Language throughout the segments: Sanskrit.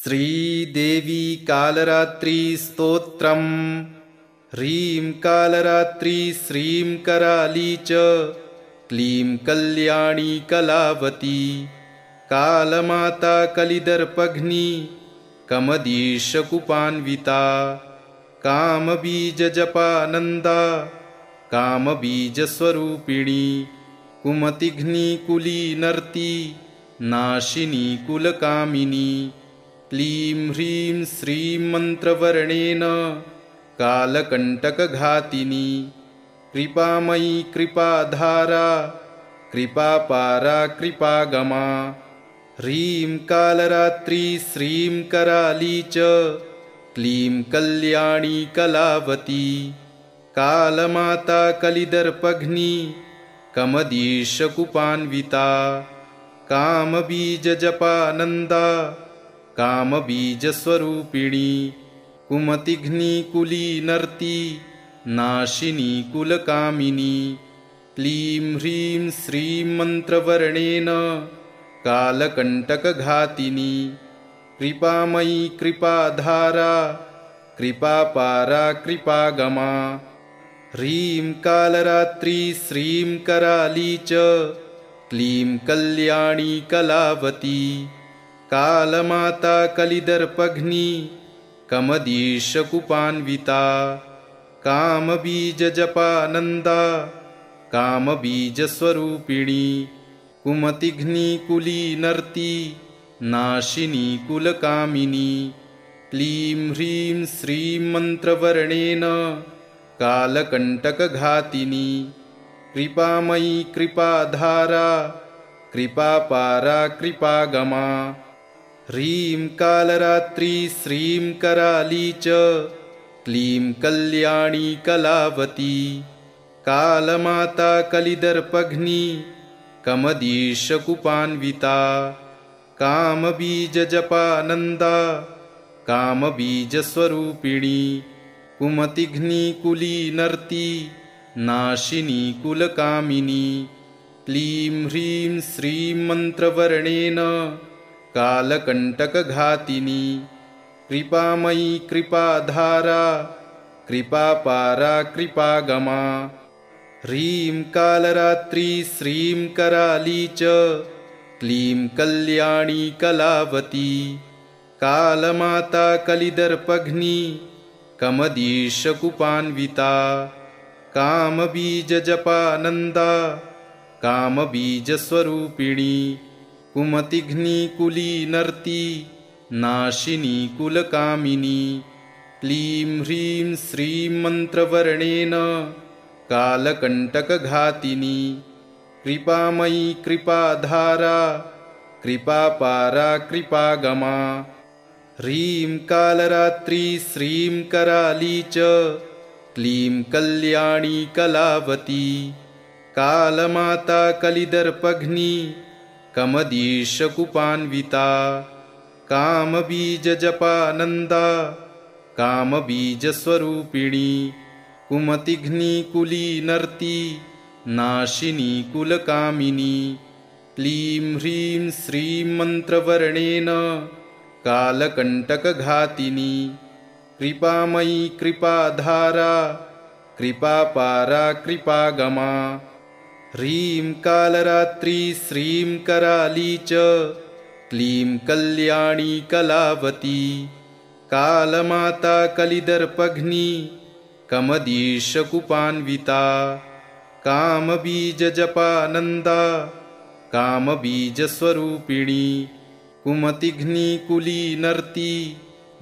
श्रीदेवी कालरात्रि स्तोत्रम्। ह्रीं कालरात्रि श्रीं कराली च क्लीं कल्याणी कलावती। कालमाता कलिदर्पघ्नी कमदीशकुपान्विता। कामबीजजपानन्दा कामबीजस्वरूपिणी। कुमतिघ्नी कुलीनर्ती नाशिनी कुलकामिनी। क्लीं ह्रीं श्रीं मन्त्रवर्णेन कालकण्टकघातिनी। कृपामयी कृपाधारा कृपापारा कृपागमा। ह्रीं कालरात्रि श्रीं कराली च क्लीं कल्याणी कलावती। कालमाता कलिदर्पघ्नी कमदीशकुपान्विता। कामबीजजपानन्दा कामबीजस्वरूपिणी। कुमतिघ्नी कुलीनर्ती नाशिनी कुलकामिनी। क्लीं ह्रीं श्रीं मन्त्रवर्णेन कालकण्टकघातिनी। कृपामयी कृपाधारा कृपापारा कृपागमा। ह्रीं कालरात्रि श्रीं कराली च क्लीं कल्याणी कलावती। कालमाता कलिदर्पघ्नी कमदीशकुपान्विता। कामबीजजपानन्दा कामबीजस्वरूपिणी। कुमतिघ्नी कुलीनर्ती नाशिनी कुलकामिनी। क्लीं ह्रीं श्रीं मन्त्रवर्णेन कालकण्टकघातिनी। कृपामयी कृपाधारा कृपापारा कृपागमा। ह्रीं कालरात्रि श्रीं कराली च क्लीं कल्याणी कलावती। कालमाता कलिदर्पघ्नी कमदीशकुपान्विता। कामबीजजपानन्दा कामबीजस्वरूपिणी। कुमतिघ्नी कुलीनर्ती नाशिनी कुलकामिनी। क्लीं ह्रीं श्रीं मन्त्रवर्णेन कालकण्टकघातिनी। कृपामयी कृपाधारा कृपापारा कृपागमा। ह्रीं कालरात्रि श्रीं कराली च क्लीं कल्याणी कलावती। कालमाता कलिदर्पघ्नी कमदीशकुपान्विता। कामबीजजपानन्दा कामबीजस्वरूपिणी। कुमतिघ्नी कुलीनर्ती नाशिनी कुलकामिनी। क्लीं ह्रीं श्रीं मन्त्रवर्णेन कालकण्टकघातिनी। कृपामयी कृपाधारा कृपापारा कृपागमा। ह्रीं कालरात्रि श्रीं कराली च क्लीं कल्याणी कलावती। कालमाता कलिदर्पघ्नी कमदीशकुपान्विता। कामबीजजपानन्दा कामबीजस्वरूपिणी। कुमतिघ्नी कुलीनर्ती नाशिनी कुलकामिनी। क्लीं ह्रीं श्रीं मन्त्रवर्णेन कालकण्टकघातिनी। कृपामयी कृपाधारा कृपापारा कृपागमा। ह्रीं कालरात्रि श्रीं कराली च क्लीं कल्याणी कलावती। कालमाता कलिदर्पघ्नी कमदीशकुपान्विता। कामबीजजपानन्दा कामबीजस्वरूपिणी। कुमतिघ्नी कुलीनर्ती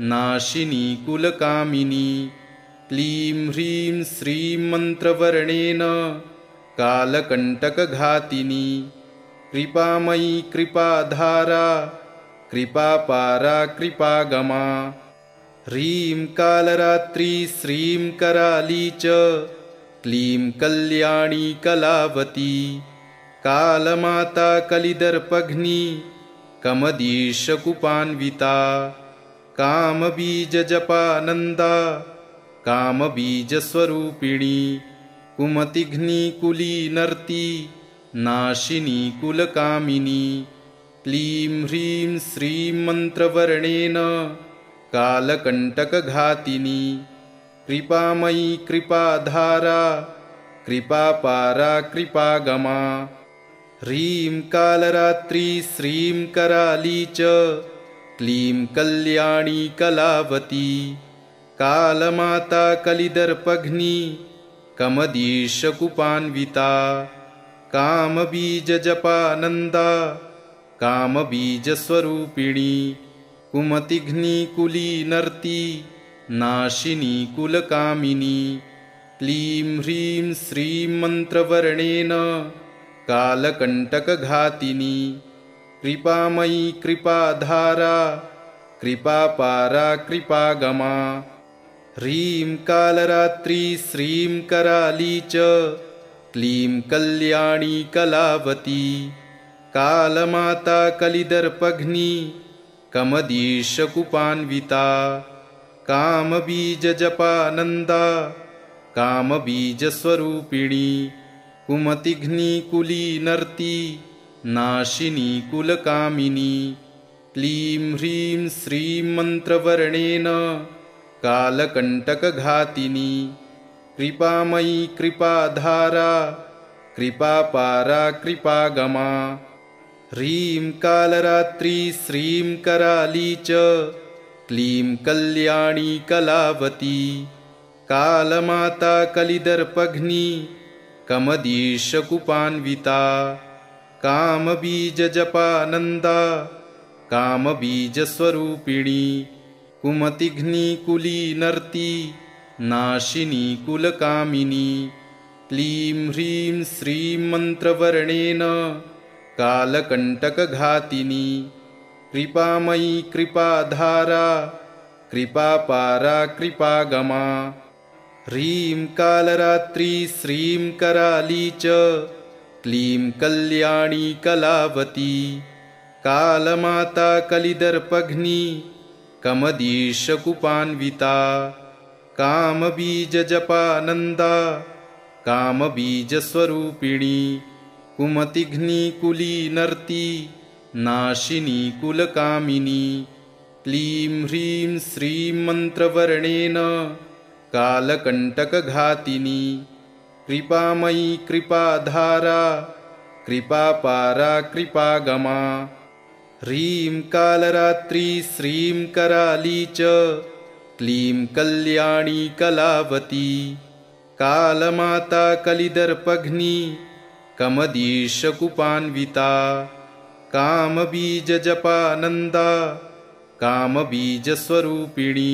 नाशिनी कुलकामिनी। क्लीं ह्रीं श्रीं मन्त्रवर्णेन कालकण्टकघातिनी। कृपामयी कृपाधारा कृपापारा कृपागमा। ह्रीं कालरात्रि श्रीं कराली च क्लीं कल्याणी कलावती। कालमाता कलिदर्पघ्नी कमदीशकुपान्विता। कामबीजजपानन्दा कामबीजस्वरूपिणी। कुमतिघ्नी कुलीनर्ती नाशिनी कुलकामिनी। क्लीं ह्रीं श्रीं मन्त्रवर्णेन कालकण्टकघातिनी कृपामयी कृपाधारा कृपापारा कृपागमा ह्रीं कालरात्रि श्रीं कराली च क्लीं कल्याणी कलावती कालमाता कलिदर्पघ्नी कमदीशकुपान्विता कामबीजजपानन्दा कामबीजस्वरूपिणी कुमतिघ्नी कुलीनर्ती नाशिनी कुलकामिनी क्लीं ह्रीं श्रीं मन्त्रवर्णेन कालकण्टकघातिनी कृपामयी कृपाधारा कृपापारा कृपागमा ह्रीं कालरात्रि श्रीं कराली च क्लीं कल्याणी कलावती कालमाता कलिदर्पघ्नी कमदीशकुपान्विता कामबीजजपानन्दा कामबीजस्वरूपिणी कुमतिघ्नी कुलीनर्ती नाशिनी कुलकामिनी क्लीं ह्रीं श्रीं मन्त्रवर्णेन कालकण्टकघातिनी कृपामयी कृपाधारा कृपापारा कृपागमा ह्रीं कालरात्रि श्रीं कराली च क्लीं कल्याणी कलावती कालमाता कलिदर्पघ्नी कमदीशकुपान्विता कामबीजजपानन्दा कामबीजस्वरूपिणी कुमतिघ्नी कुलीनर्ती नाशिनी कुलकामिनी क्लीं ह्रीं श्रीं मन्त्रवर्णेन कालकण्टकघातिनी कृपामयी कृपाधारा कृपापारा कृपागमा ह्रीं कालरात्रि श्रीं कराली च क्लीं कल्याणी कलावती कालमाता कलिदर्पघ्नी कमदीशकुपान्विता कामबीजजपानन्दा कामबीजस्वरूपिणी कुमतिघ्नी कुलीनर्ती नाशिनी कुलकामिनी क्लीं ह्रीं श्रीं मन्त्रवर्णेन कालकण्टकघातिनी कृपामयी कृपाधारा कृपापारा कृपागमा ह्रीं कालरात्रि श्रीं कराली च क्लीं कल्याणी कलावती कालमाता कलिदर्पघ्नी कमदीशकुपान्विता कामबीजजपानन्दा कामबीजस्वरूपिणी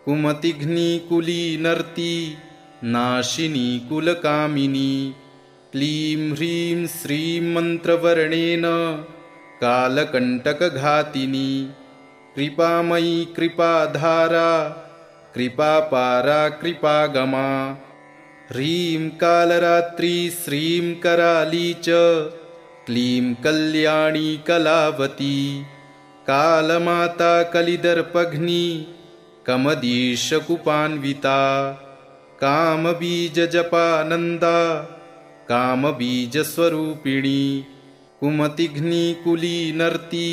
कुमतिघ्नी कुलीनर्ती नाशिनी कुलकामिनी क्लीं ह्रीं श्रीं मन्त्रवर्णेन कालकण्टकघातिनी कृपामयी कृपाधारा कृपापारा कृपागमा ह्रीं कालरात्रि श्रीं कराली च क्लीं कल्याणी कलावती कालमाता कलिदर्पघ्नी कमदीशकुपान्विता कामबीजजपानन्दा कामबीजस्वरूपिणी कुमतिघ्नी कुलीनर्ती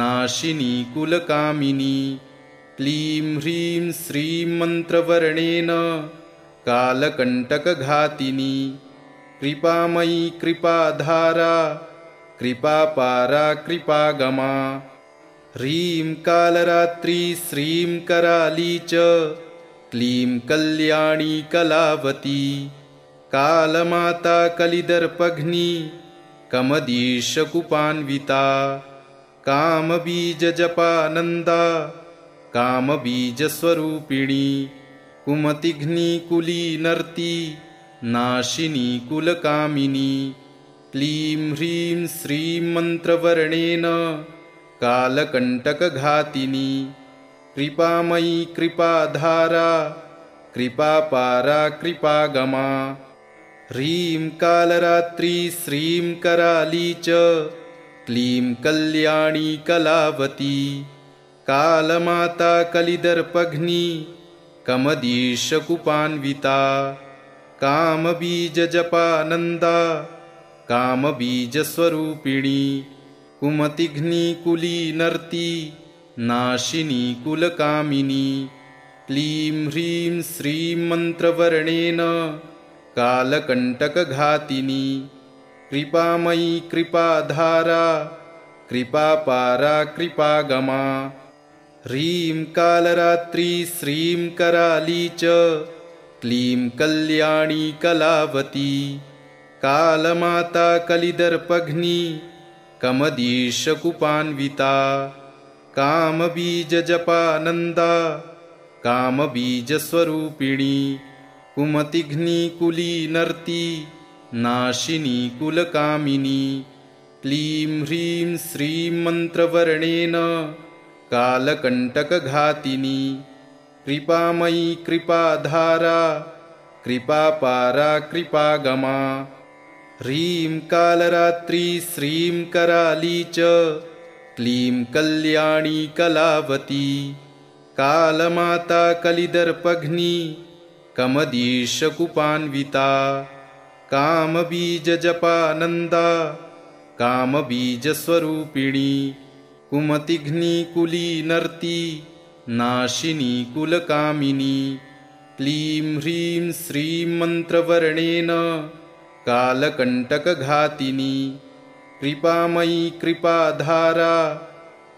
नाशिनी कुलकामिनी क्लीं ह्रीं श्रीं मन्त्रवर्णेन कालकण्टकघातिनी कृपामयी कृपाधारा कृपापारा कृपागमा ह्रीं कालरात्रि श्रीं कराली च क्लीं कल्याणी कलावती कालमाता कलिदर्पघ्नी कमदीशकुपान्विता कामबीजजपानन्दा कामबीजस्वरूपिणी कुमतिघ्नी कुलीनर्ती नाशिनी कुलकामिनी क्लीं ह्रीं श्रीं मन्त्रवर्णेन कालकण्टकघातिनी कृपामयी कृपाधारा कृपापारा कृपागमा ह्रीं कालरात्रि श्रीं कराली च क्लीं कल्याणी कलावती कालमाता कलिदर्पघ्नी कमदीशकुपान्विता कामबीजजपानन्दा कामबीजस्वरूपिणी कुमतिघ्नी कुलीनर्ती नाशिनी कुलकामिनी क्लीं ह्रीं श्रीं मन्त्रवर्णेन कालकण्टकघातिनी कृपामयी कृपाधारा कृपापारा कृपागमा ह्रीं कालरात्री श्रीं कराली च क्लीं कल्याणी कलावती कालमाता कलिदर्पघ्नी कमदीशकुपान्विता कामबीजजपानन्दा कामबीजस्वरूपिणी कुमतिघ्नी कुलीनर्ती नाशिनी कुलकामिनी क्लीं ह्रीं श्रीं मन्त्रवर्णेन कालकण्टकघातिनी कृपामयी कृपाधारा कृपापारा कृपागमा ह्रीं कालरात्री श्रीं कराली च क्लीं कल्याणी कलावती कालमाता कलिदर्पघ्नी कमदीशकुपान्विता कामबीजजपानन्दा कामबीजस्वरूपिणी कुमतिघ्नी कुलीनर्ती नाशिनी कुलकामिनी क्लीं ह्रीं श्रीं मन्त्रवर्णेन कालकण्टकघातिनी कृपामयी कृपाधारा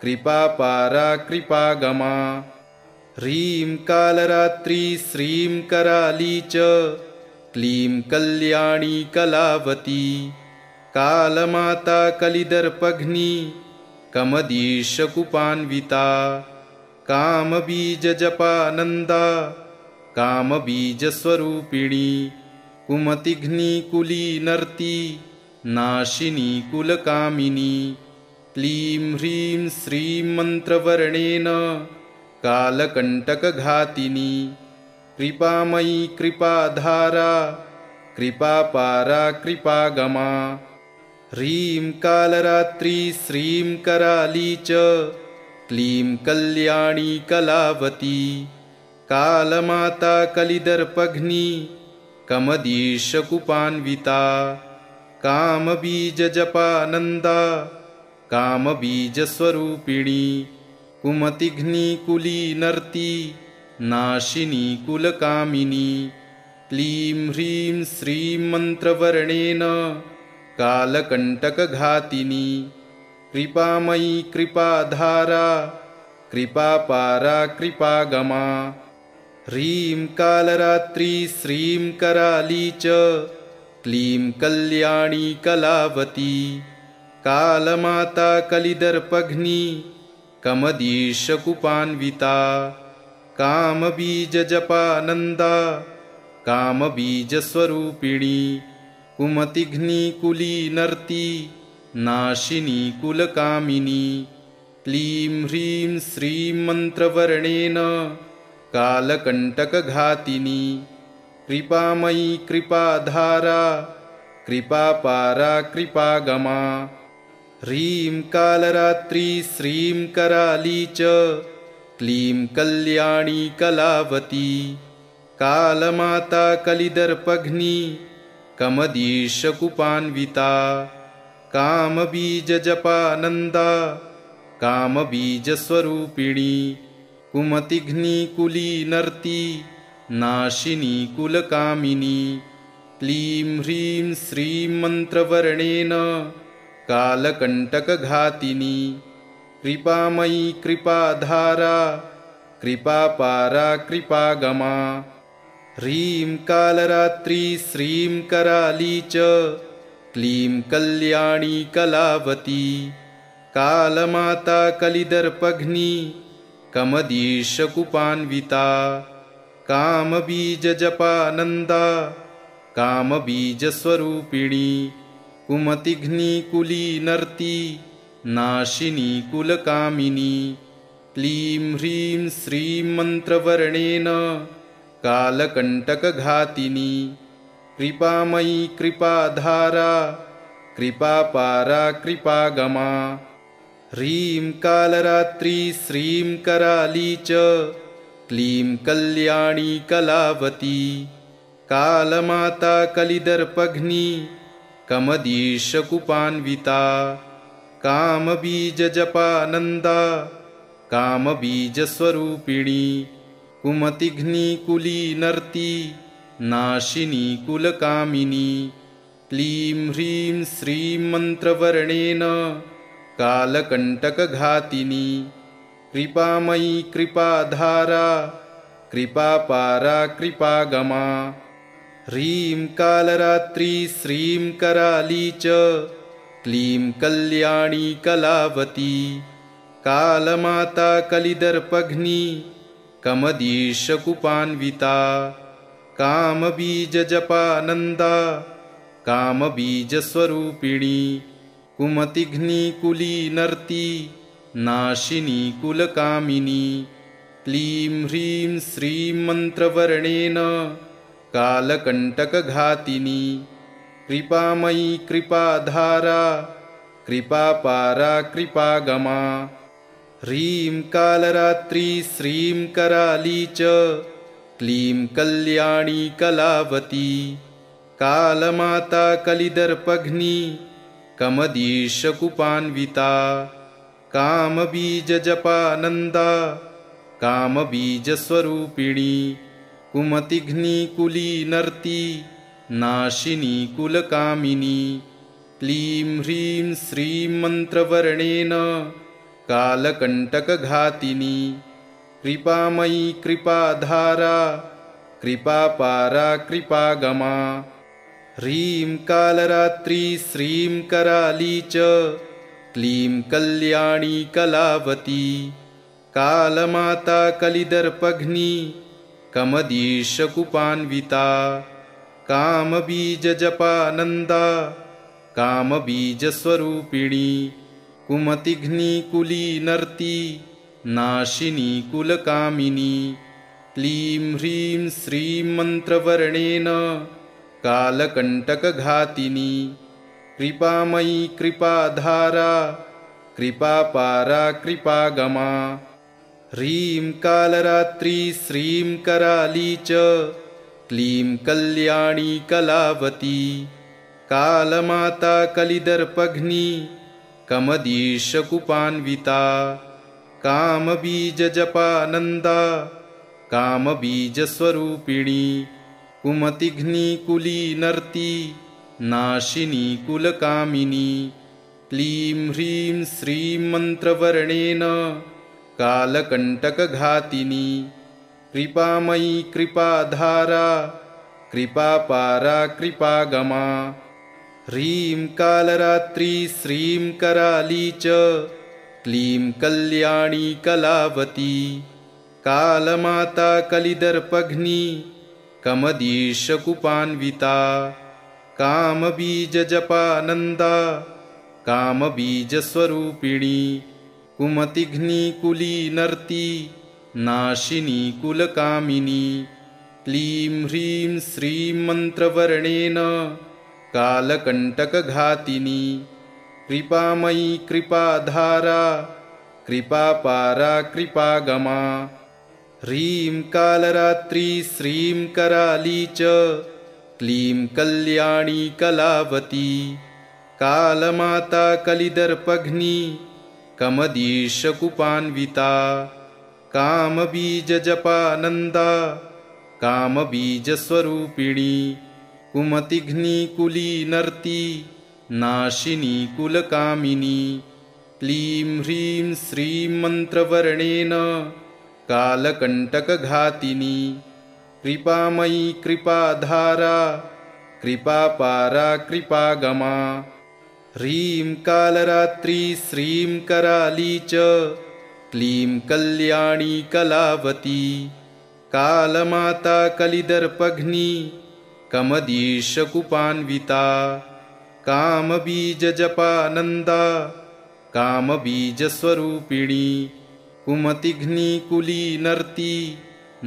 कृपापारा कृपागमा ह्रीं कालरात्री श्रीं कराली च क्लीं कल्याणी कलावती कालमाता कलिदर्पघ्नी कमदीशकुपान्विता कामबीजजपानन्दा कामबीजस्वरूपिणी कुमतिघ्नी कुलीनर्ती नाशिनी कुलकामिनी क्लीं ह्रीं श्रीं मन्त्रवर्णेन कालकण्टकघातिनी कृपामयी कृपाधारा कृपापारा कृपागमा ह्रीं कालरात्री श्रीं कराली च क्लीं कल्याणी कलावती कालमाता कलिदर्पघ्नी कमदीशकुपान्विता कामबीजजपानन्दा कामबीजस्वरूपिणी कुमतिघ्नी कुलीनर्ती नाशिनी कुलकामिनी क्लीं ह्रीं श्रीं मन्त्रवर्णेन कालकण्टकघातिनी कृपामयी कृपाधारा कृपापारा कृपागमा ह्रीं कालरात्री श्रीं कराली च क्लीं कल्याणी कलावती कालमाता कलिदर्पघ्नी कमदीशकुपान्विता कामबीजजपानन्दा कामबीजस्वरूपिणी कुमतिघ्नी कुलीनर्ती नाशिनी कुलकामिनी क्लीं ह्रीं श्रीं मन्त्रवर्णेन कालकण्टकघातिनी कृपामयी कृपाधारा कृपापारा कृपागमा ह्रीं कालरात्री श्रीं कराली च क्लीं कल्याणी कलावती कालमाता कलिदर्पघ्नी कमदीशकुपान्विता कामबीजजपानन्दा कामबीजस्वरूपिणी कुमतिघ्नी कुलीनर्ती नाशिनी कुलकामिनी क्लीं ह्रीं श्रीं मन्त्रवर्णेन कालकण्टकघातिनी कृपामयी कृपाधारा कृपापारा कृपागमा ह्रीं कालरात्री श्रीं कराली च क्लीं कल्याणी कलावती कालमाता कलिदर्पघ्नी कमदीशकुपान्विता कामबीजजपानन्दा कामबीजस्वरूपिणी कुमतिघ्नी कुलीनर्ती नाशिनी कुलकामिनी क्लीं ह्रीं श्रीं मन्त्रवर्णेन कालकण्टकघातिनी कृपामयी कृपाधारा कृपापारा कृपागमा ह्रीं कालरात्री श्रीं कराली च क्लीं कल्याणी कलावती कालमाता कलिदर्पघ्नी कमदीशकुपान्विता कामबीजजपानन्दा कामबीजस्वरूपिणी कुमतिघ्निकुलीनर्ती नाशिनी कुलकामिनी क्लीं ह्रीं श्रीं मन्त्रवर्णेन कालकण्टकघातिनी कृपामयी कृपाधारा कृपापारा कृपागमा ह्रीं कालरात्री श्रीं कराली च क्लीं कल्याणी कलावती कालमाता कलिदर्पघ्नी कमदीशकुपान्विता कामबीजजपानन्दा कामबीजस्वरूपिणी कुमतिघ्निकुलीनर्ती नाशिनी कुलकामिनी क्लीं ह्रीं श्रीं मन्त्रवर्णेन कालकण्टकघातिनी कृपामयी कृपाधारा कृपापारा कृपागमा ह्रीं कालरात्री श्रीं कराली च क्लीं कल्याणी कलावती कालमाता कलिदर्पघ्नी कमदीशकुपान्विता कामबीजजपानन्दा कामबीजस्वरूपिणी कुमतिघ्निकुलीनर्ती नाशिनी कुलकामिनी क्लीं ह्रीं श्रीं मन्त्रवर्णेन कालकण्टकघातिनी कृपामयी कृपाधारा कृपापारा कृपागमा ह्रीं कालरात्री श्रीं कराली च क्लीं कल्याणी कलावती कालमाता कलिदर्पघ्नी कमदीशकुपान्विता कामबीजजपानन्दा कामबीजस्वरूपिणी कुमतिघ्निकुलीनर्ती नाशिनी कुलकामिनी क्लीं ह्रीं श्रीं मन्त्रवर्णेन कालकण्टकघातिनी कृपामयी कृपाधारा कृपापारा कृपागमा ह्रीं कालरात्री श्रीं कराली च क्लीं कल्याणी कलावती कालमाता कलिदर्पघ्नी कमदीशकुपान्विता कामबीजजपानन्दा कामबीजस्वरूपिणी कुमतिघ्निकुलीनर्ती नाशिनी कुलकामिनी क्लीं ह्रीं श्रीं मन्त्रवर्णेन कालकण्टकघातिनी कृपामयी कृपाधारा कृपापारा कृपागमा ह्रीं कालरात्री श्रीं कराली च क्लीं कल्याणी कलावती कालमाता कलिदर्पघ्नी कमदीशकुपान्विता कामबीजजपानन्दा कामबीजस्वरूपिणी कुमतिघ्निकुलीनर्ती नाशिनी कुलकामिनी क्लीं ह्रीं श्रीं मन्त्रवर्णेन कालकण्टकघातिनी कृपामयी कृपाधारा कृपापारा कृपागमा ह्रीं कालरात्री श्रीं कराली च क्लीं कल्याणी कलावती कालमाता कलिदर्पघ्नी कमदीशकुपान्विता कामबीजजपानन्दा कामबीजस्वरूपिणी कुमतिघ्निकुलीनर्ती नाशिनी कुलकामिनी क्लीं ह्रीं श्रीं मन्त्रवर्णेन कालकण्टकघातिनी कृपामयी कृपाधारा कृपापारा कृपागमा ह्रीं कालरात्री श्रीं कराली च क्लीं कल्याणी कलावती कालमाता कलिदर्पघ्नी कमदीशकुपान्विता कामबीजजपानन्दा कामबीजस्वरूपिणी कुमतिघ्निकुलीनर्ती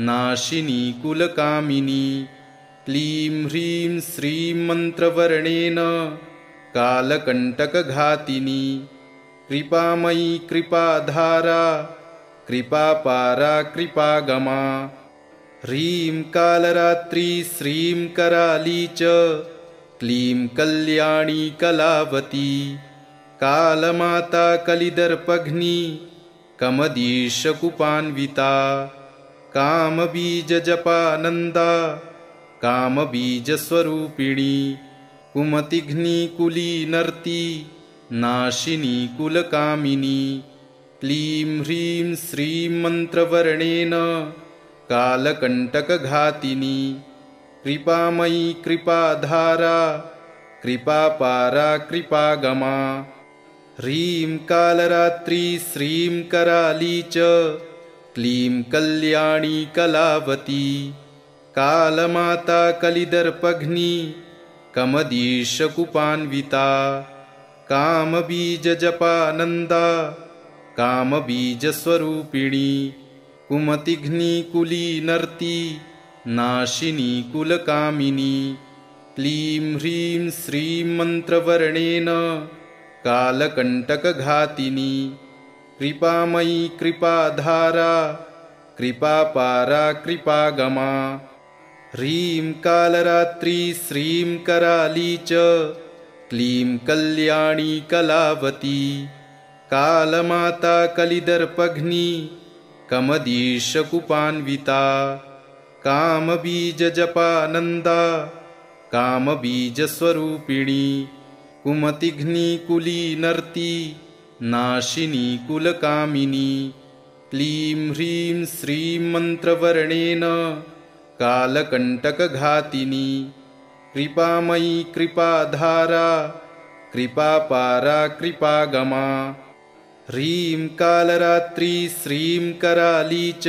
नाशिनी कुलकामिनी क्लीं ह्रीं श्रीं मन्त्रवर्णेन कालकण्टकघातिनी कृपामयी कृपाधारा कृपापारा कृपागमा ह्रीं कालरात्री श्रीं कराली च क्लीं कल्याणी कलावती कालमाता कलिदर्पघ्नी कमदीशकुपान्विता कामबीजजपानन्दा कामबीजस्वरूपिणी कुमतिघ्नी कुलीनर्ती नाशिनी कुलकामिनी क्लीं ह्रीं श्रीं मन्त्रवर्णेन कालकण्टकघातिनी कृपामयी कृपाधारा कृपापारा कृपागमा ह्रीं कालरात्री श्रीं कराली च क्लीं कल्याणी कलावती कालमाता कलिदर्पघ्नी कमदीशकुपान्विता कामबीजजपानन्दा कामबीजस्वरूपिणी कुमतिघ्नी कुलीनर्ती नाशिनी कुलकामिनी क्लीं ह्रीं श्रीं मन्त्रवर्णेन कालकण्टकघातिनी कृपामयी कृपाधारा कृपापारा कृपागमा ह्रीं कालरात्री श्रीं कराली च क्लीं कल्याणी कलावती कालमाता कलिदर्पघ्नी कमदीशकुपान्विता कामबीजजपानन्दा कामबीजस्वरूपिणी कुमतिघ्नी कुलीनर्ती नाशिनी कुलकामिनी क्लीं ह्रीं श्रीं मन्त्रवर्णेन कालकण्टकघातिनी कृपामयी कृपाधारा कृपापारा कृपागमा ह्रीं कालरात्री श्रीं कराली च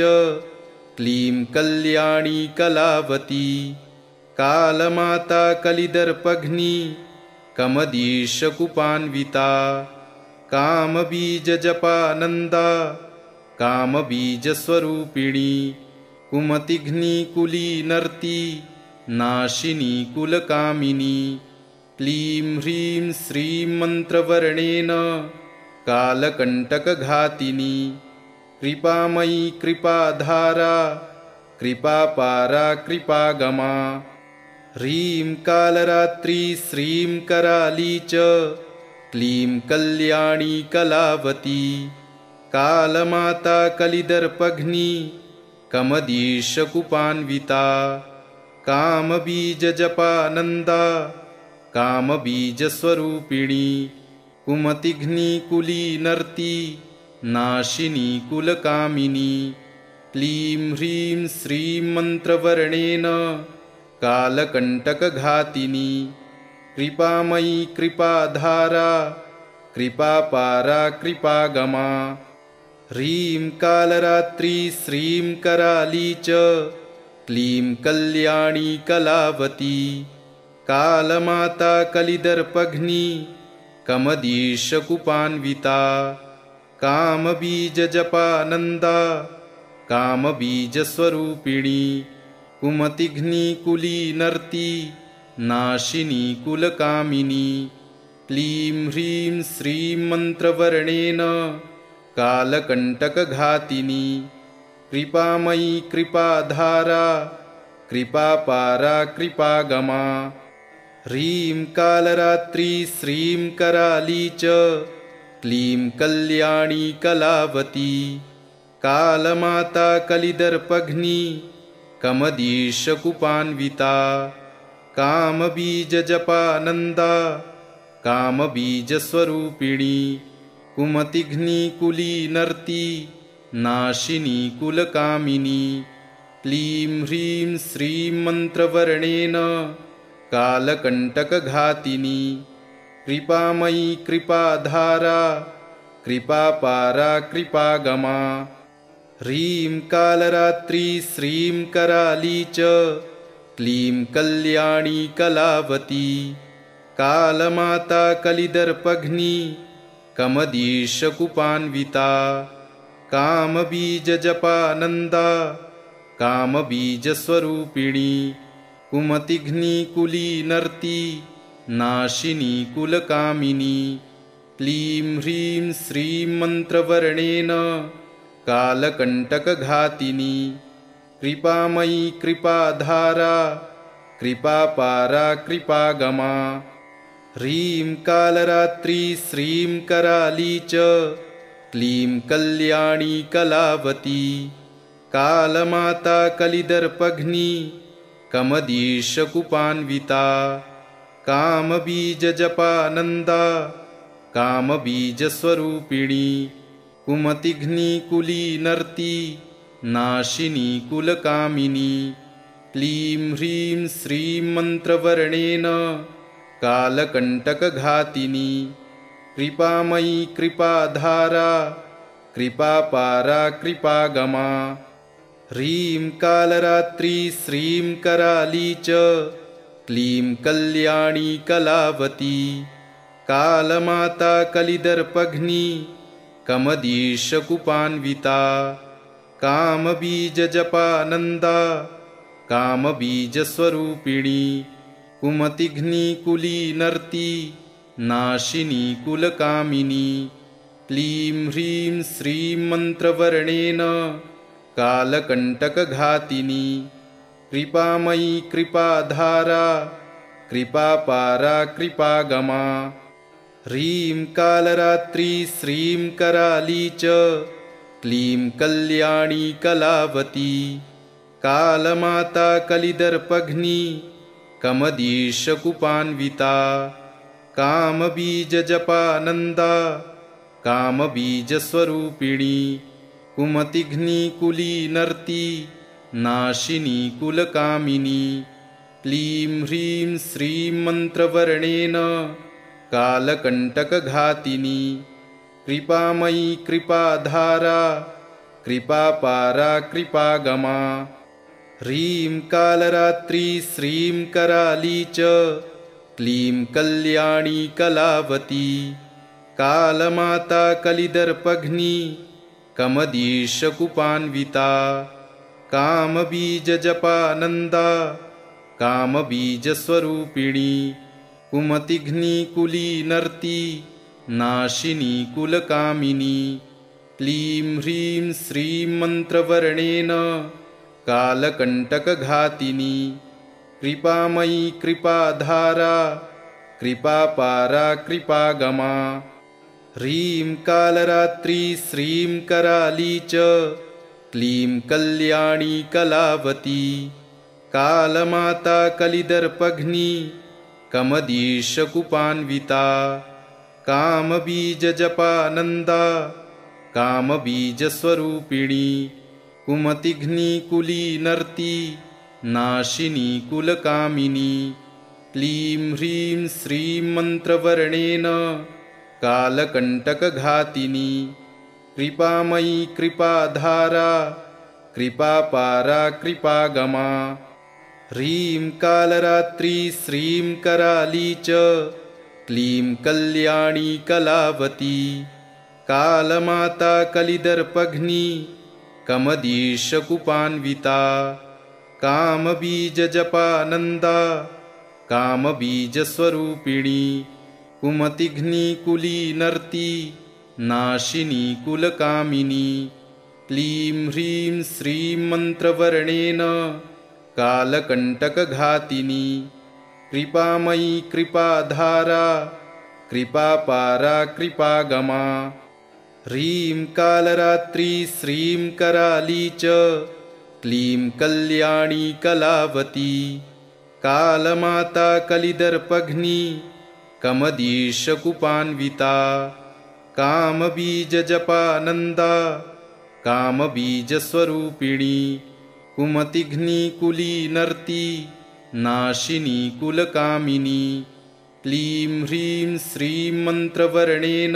क्लीं कल्याणी कलावती कालमाता कलिदर्पघ्नी कमदीशकुपान्विता कामबीजजपानन्दा कामबीजस्वरूपिणी कुमतिघ्नी कुलीनर्ती नाशिनी कुलकामिनी क्लीं ह्रीं श्रीं मन्त्रवर्णेन कालकण्टकघातिनी कृपामयी कृपाधारा कृपापारा कृपागमा ह्रीं कालरात्री श्रीं कराली च क्लीं कल्याणी कलावती कालमाता कलिदर्पघ्नी कमदीशकुपान्विता कामबीजजपानन्दा कामबीजस्वरूपिणी कुमतिघ्नी कुलीनर्ती नाशिनी कुलकामिनी क्लीं ह्रीं श्रीं मन्त्रवर्णेन कालकण्टकघातिनी कृपामयी कृपाधारा कृपापारा कृपागमा ह्रीं कालरात्री श्रीं कराली च क्लीं कल्याणी कलावती कालमाता कलिदर्पघ्नी कमदीशकुपान्विता कामबीजजपानन्दा कामबीजस्वरूपिणी कुमतिघ्नी कुलीनर्ती नाशिनी कुलकामिनी क्लीं ह्रीं श्रीं मन्त्रवर्णेन कालकण्टकघातिनी कृपामयी कृपाधारा कृपापारा कृपागमा ह्रीं कालरात्री श्रीं कराली च क्लीं कल्याणी कलावती कालमाता कलिदर्पघ्नी कमदीशकुपान्विता कामबीजजपानन्दा कामबीजस्वरूपिणी कुमतिघ्नी कुलीनर्ती नाशिनी कुलकामिनी क्लीं ह्रीं श्रीं मन्त्रवर्णेन कालकण्टकघातिनी कृपामयी कृपाधारा कृपापारा कृपागमा ह्रीं कालरात्री श्रीं कराली च क्लीं कल्याणी कलावती कालमाता कलिदर्पघ्नी कमदीशकुपान्विता कामबीजजपानन्दा कामबीजस्वरूपिणी कुमतिघ्नी कुलीनर्ती नाशिनी कुलकामिनी क्लीं ह्रीं श्रीं मन्त्रवर्णेन कालकण्टकघातिनी कृपामयी कृपाधारा कृपापारा कृपागमा ह्रीं कालरात्री श्रीं कराली च क्लीं कल्याणी कलावती कालमाता कलिदर्पघ्नी कमदीशकुपान्विता कामबीजजपानन्दा कामबीजस्वरूपिणी कुमतिघ्नी कुलीनर्ती नाशिनी कुलकामिनी क्लीं ह्रीं श्रीं मन्त्रवर्णेन कालकण्टकघातिनी कृपामयी कृपाधारा कृपापारा कृपागमा ह्रीं कालरात्री श्रीं कराली च क्लीं कल्याणी कलावती कालमाता कलिदर्पघ्नी कमदीशकुपान्विता कामबीजजपानन्दा कामबीजस्वरूपिणी कुमतिघ्नी कुलीनर्ती नाशिनी कुलकामिनी क्लीं ह्रीं श्रीं मन्त्रवर्णेन कालकण्टकघातिनी कृपामयी कृपाधारा कृपापारा कृपागमा ह्रीं कालरात्री श्रीं कराली च क्लीं कल्याणी कलावती कालमाता कलिदर्पघ्नी कमदीशकुपान्विता कामबीजजपानन्दा कामबीजस्वरूपिणी कुमतिघ्नी कुलीनर्ती नाशिनी कुलकामिनी क्लीं ह्रीं श्रीं मन्त्रवर्णेन कालकण्टकघातिनी कृपामयी कृपाधारा कृपापारा कृपागमा ह्रीं कालरात्री श्रीं कराली च क्लीं कल्याणी कलावती कालमाता कलिदर्पघ्नी कमदीशकुपान्विता कामबीजजपानन्दा कामबीजस्वरूपिणी कुमतिघ्नी कुलीनर्ती नाशिनी कुलकामिनी क्लीं ह्रीं श्रीं मन्त्रवर्णेन कालकण्टकघातिनी कृपामयी कृपाधारा कृपापारा कृपागमा ह्रीं कालरात्री श्रीं कराली च क्लीं कल्याणी कलावती कालमाता कलिदर्पघ्नी कमदीशकुपान्विता कामबीजजपानन्दा कामबीजस्वरूपिणी कुमतिघ्नी कुलीनर्ती नाशिनी कुलकामिनी क्लीं ह्रीं श्रीं मन्त्रवर्णेन कालकण्टकघातिनी कृपामयी कृपाधारा कृपापारा कृपागमा ह्रीं कालरात्री श्रीं कराली च क्लीं कल्याणी कलावती कालमाता कलिदर्पघ्नी कमदीशकुपान्विता कामबीजजपानन्दा कामबीजस्वरूपिणी कुमतिघ्नी कुलीनर्ती नाशिनी कुलकामिनी क्लीं ह्रीं श्रीं मन्त्रवर्णेन कालकण्टकघातिनी कृपामयी कृपाधारा कृपापारा कृपागमा ह्रीं कालरात्री श्रीं कराली च क्लीं कल्याणी कलावती कालमाता कलिदर्पघ्नी कमदीशकुपान्विता कामबीजजपानन्दा कामबीजस्वरूपिणी कुमतिघ्नी कुलीनर्ती नाशिनी कुलकामिनी क्लीं ह्रीं श्रीं मन्त्रवर्णेन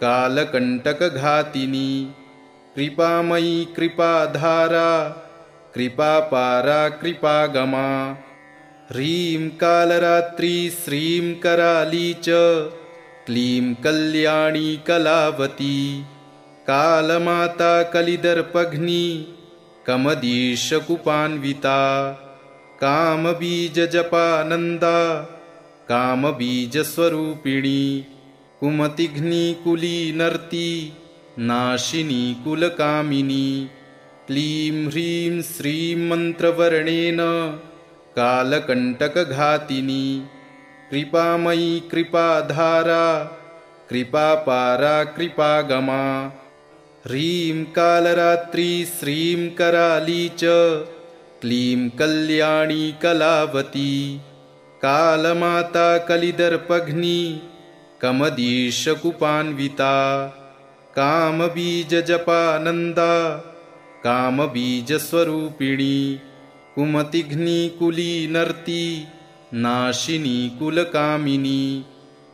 कालकण्टकघातिनी कृपामयी कृपाधारा कृपापारा कृपागमा ह्रीं कालरात्री श्रीं कराली च क्लीं कल्याणी कलावती कालमाता कलिदर्पघ्नी कमदीशकुपान्विता कामबीजजपानन्दा कामबीजस्वरूपिणी कुमतिघ्नी कुलीनर्ती नाशिनी कुलकामिनी क्लीं ह्रीं श्रीं मन्त्रवर्णेन कालकण्टकघातिनी कृपामयी कृपाधारा कृपापारा कृपागमा ह्रीं कालरात्री श्रीं कराली च क्लीं कल्याणी कलावती कालमाता कलिदर्पघ्नी कमदीशकुपान्विता कामबीजजपानन्दा कामबीजस्वरूपिणी कुमतिघ्नी कुलीनर्ती नाशिनी कुलकामिनी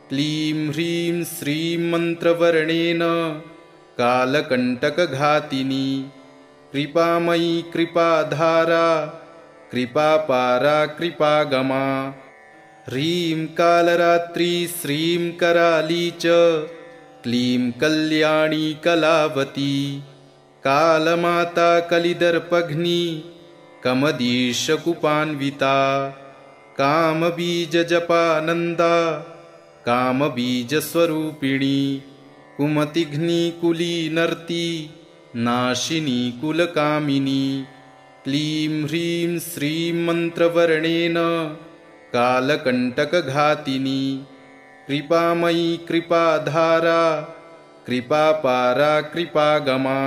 क्लीं ह्रीं श्रीं मन्त्रवर्णेन कालकण्टकघातिनी कृपामयी कृपाधारा कृपापारा कृपागमा ह्रीं कालरात्री श्रीं कराली च क्लीं कल्याणी कलावती कालमाता कलिदर्पघ्नी कमदीशकुपान्विता कामबीजजपानन्दा कामबीजस्वरूपिणी कुमतिघ्नी कुलीनर्ती नाशिनी कुलकामिनी क्लीं ह्रीं श्रीं मन्त्रवर्णेन कालकण्टकघातिनी कृपामयी कृपाधारा कृपापारा कृपागमा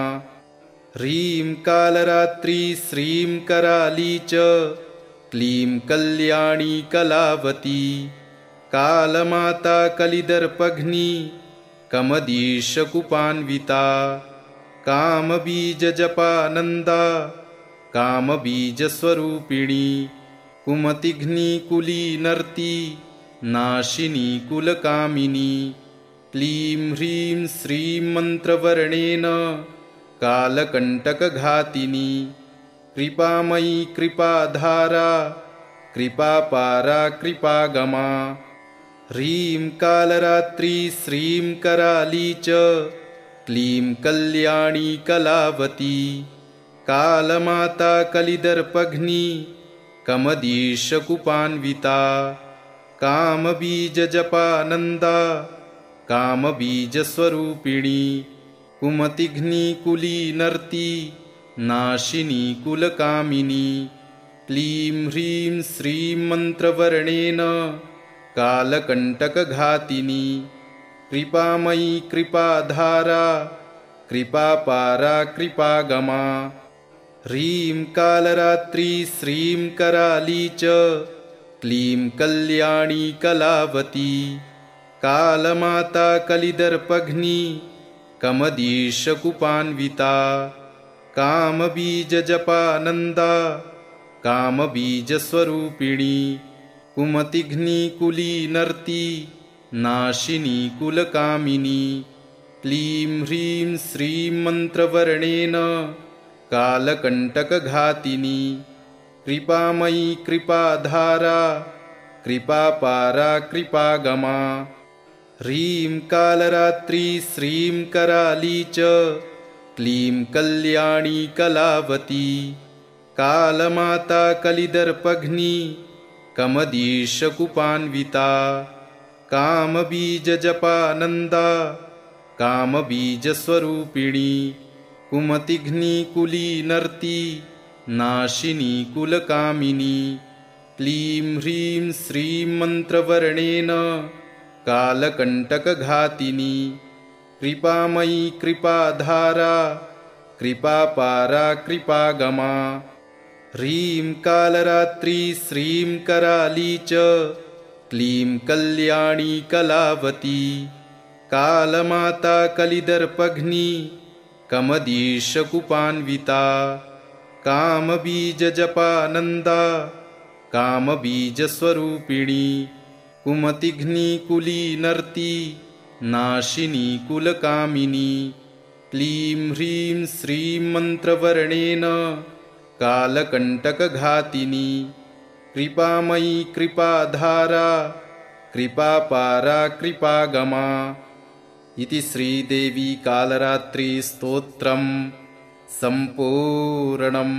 ह्रीं कालरात्री श्रीं कराली च क्लीं कल्याणी कलावती कालमाता कलिदर्पघ्नी कमदीशकुपान्विता कामबीजजपानन्दा कामबीजस्वरूपिणी कुमतिघ्नी कुलीनर्ती नाशिनी कुलकामिनी क्लीं ह्रीं श्रीं मन्त्रवर्णेन कालकण्टकघातिनी कृपामयी कृपाधारा कृपापारा कृपागमा ह्रीं कालरात्री श्रीं कराली च क्लीं कल्याणी कलावती कालमाता कलिदर्पघ्नी कमदीशकुपान्विता कामबीजजपानन्दा कामबीजस्वरूपिणी कुमतिघ्नी कुलीनर्ती नाशिनी कुलकामिनी क्लीं ह्रीं श्रीं मन्त्रवर्णेन कालकण्टकघातिनी कृपामयी कृपाधारा कृपापारा कृपागमा ह्रीं कालरात्री श्रीं कराली च क्लीं कल्याणी कलावती कालमाता कलिदर्पघ्नी कमदीशकुपान्विता कामबीजजपानन्दा कामबीजस्वरूपिणी कुमतिघ्नी कुलीनर्ती नाशिनी कुलकामिनी क्लीं ह्रीं श्रीं मन्त्रवर्णेन कालकण्टकघातिनी कृपामयी कृपाधारा कृपापारा कृपागमा ह्रीं कालरात्री श्रीं कराली च क्लीं कल्याणी कलावती कालमाता कलिदर्पघ्नी कमदीशकुपान्विता कामबीजजपानन्दा कामबीजस्वरूपिणी कुमतिघ्नी कुलीनर्ती नाशिनी कुलकामिनी क्लीं ह्रीं श्रीं मन्त्रवर्णेन कालकण्टकघातिनी कृपामयी कृपाधारा कृपापारा कृपागमा ह्रीं कालरात्री श्रीं कराली च क्लीं कल्याणी कलावती कालमाता कलिदर्पघ्नी कमदीशकुपान्विता कामबीजजपानन्दा कामबीजस्वरूपिणी कुमतिघ्नी कुलीनर्ती नाशिनी कुलकामिनी क्लीं ह्रीं श्रीं मन्त्रवर्णेन कालकण्टकघातिनी कृपामयी कृपाधारा कृपापारा कृपागमा इति श्रीदेवी कालरात्री स्तोत्रम् सम्पूर्णम्।